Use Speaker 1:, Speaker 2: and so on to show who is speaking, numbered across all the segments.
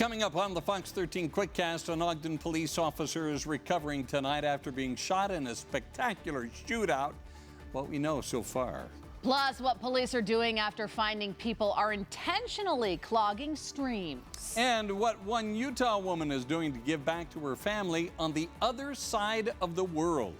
Speaker 1: Coming up on the Fox 13 Quickcast, an Ogden police officer is recovering tonight after being shot in a spectacular shootout. What we know so far.
Speaker 2: Plus, what police are doing after finding people are intentionally clogging streams.
Speaker 1: And what one Utah woman is doing to give back to her family on the other side of the world.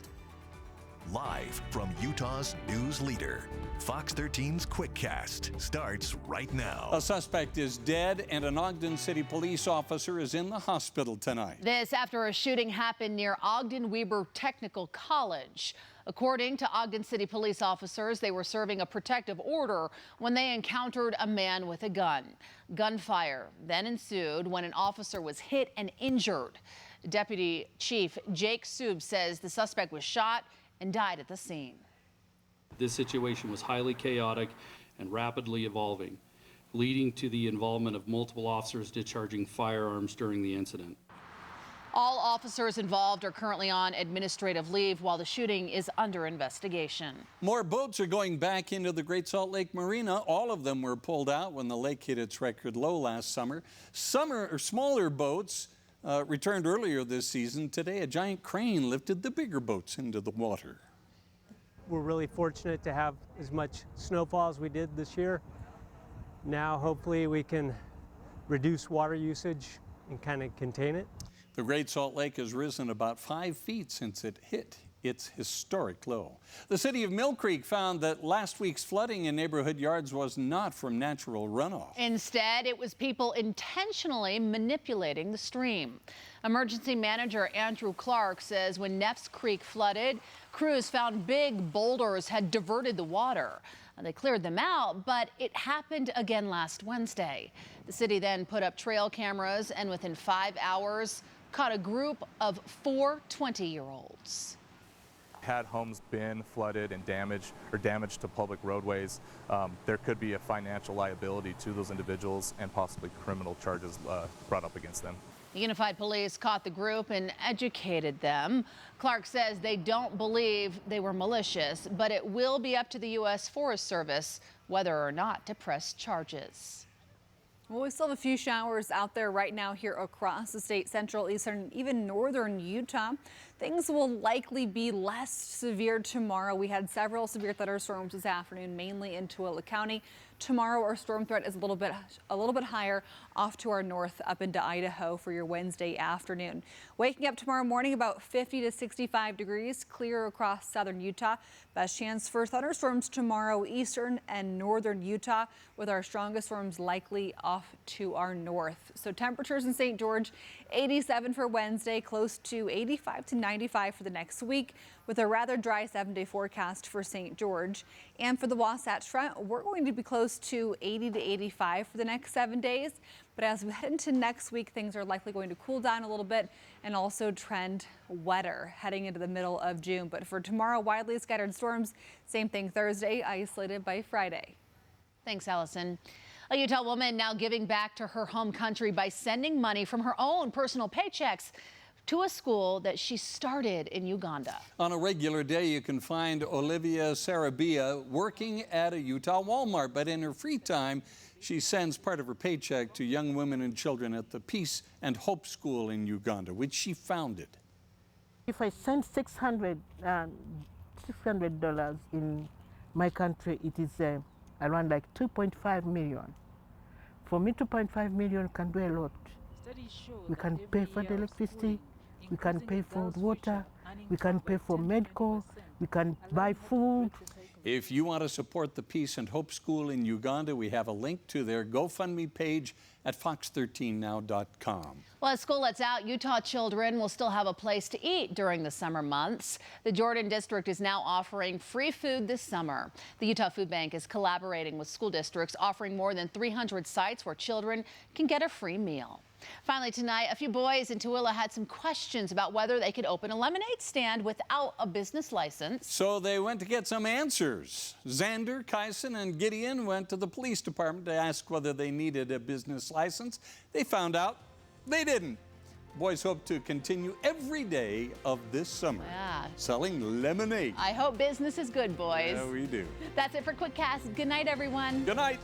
Speaker 3: Live from Utah's news leader, Fox 13's Quickcast starts right now.
Speaker 1: A suspect is dead and an Ogden City police officer is in the hospital tonight.
Speaker 2: This after a shooting happened near Ogden-Weber Technical College. According to Ogden City police officers, they were serving a protective order when they encountered a man with a gun. Gunfire then ensued when an officer was hit and injured. Deputy Chief Jake Sub says the suspect was shot and died at the scene.
Speaker 4: This situation was highly chaotic and rapidly evolving, leading to the involvement of multiple officers discharging firearms during the incident.
Speaker 2: All officers involved are currently on administrative leave while the shooting is under investigation.
Speaker 1: More boats are going back into the Great Salt Lake Marina. All of them were pulled out when the lake hit its record low last summer. Smaller boats returned earlier this season. Today, a giant crane lifted the bigger boats into the water.
Speaker 5: We're really fortunate to have as much snowfall as we did this year. Now, hopefully, we can reduce water usage and kind of contain it.
Speaker 1: The Great Salt Lake has risen about 5 feet since it hit its historic low. The city of Mill Creek found that last week's flooding in neighborhood yards was not from natural runoff.
Speaker 2: Instead, it was people intentionally manipulating the stream. Emergency manager Andrew Clark says when Neffs Creek flooded, crews found big boulders had diverted the water. They cleared them out, but it happened again last Wednesday. The city then put up trail cameras and within 5 hours caught a group of 4 20-year-olds.
Speaker 6: Had homes been flooded and damaged to public roadways, there could be a financial liability to those individuals and possibly criminal charges brought up against them.
Speaker 2: The Unified Police caught the group and educated them. Clark says they don't believe they were malicious, but it will be up to the U.S. Forest Service whether or not to press charges.
Speaker 7: Well, we still have a few showers out there right now here across the state, central, eastern, even northern Utah. Things will likely be less severe tomorrow. We had several severe thunderstorms this afternoon, mainly in Tooele County. Tomorrow, our storm threat is a little bit higher off to our north up into Idaho for your Wednesday afternoon. Waking up tomorrow morning about 50 to 65 degrees, clear across southern Utah. Best chance for thunderstorms tomorrow, eastern and northern Utah, with our strongest storms likely off to our north. So temperatures in St. George, 87 for Wednesday, close to 85 to 95 for the next week, with a rather dry 7-day forecast for St. George. And for the Wasatch Front, we're going to be close to 80 to 85 for the next 7 days. But as we head into next week, things are likely going to cool down a little bit and also trend wetter heading into the middle of June. But for tomorrow, widely scattered storms. Same thing Thursday, isolated by Friday.
Speaker 2: Thanks, Allison. A Utah woman now giving back to her home country by sending money from her own personal paychecks to a school that she started in Uganda.
Speaker 1: On a regular day, you can find Olivia Sarabia working at a Utah Walmart, but in her free time, she sends part of her paycheck to young women and children at the Peace and Hope School in Uganda, which she founded.
Speaker 8: If I send $600 in my country, it is around like 2.5 million. For me, 2.5 million can do a lot. We can pay for the electricity, we can pay for water, we can pay for medical, we can buy food.
Speaker 1: If you want to support the Peace and Hope School in Uganda, we have a link to their GoFundMe page at fox13now.com.
Speaker 2: Well, as school lets out, Utah children will still have a place to eat during the summer months. The Jordan District is now offering free food this summer. The Utah Food Bank is collaborating with school districts, offering more than 300 sites where children can get a free meal. Finally tonight, a few boys in Tooele had some questions about whether they could open a lemonade stand without a business license.
Speaker 1: So they went to get some answers. Xander, Kyson, and Gideon went to the police department to ask whether they needed a business license. They found out they didn't. Boys hope to continue every day of this summer selling lemonade.
Speaker 2: I hope business is good, boys.
Speaker 1: Yeah, we do.
Speaker 2: That's it for Quickcast. Good night, everyone.
Speaker 1: Good night.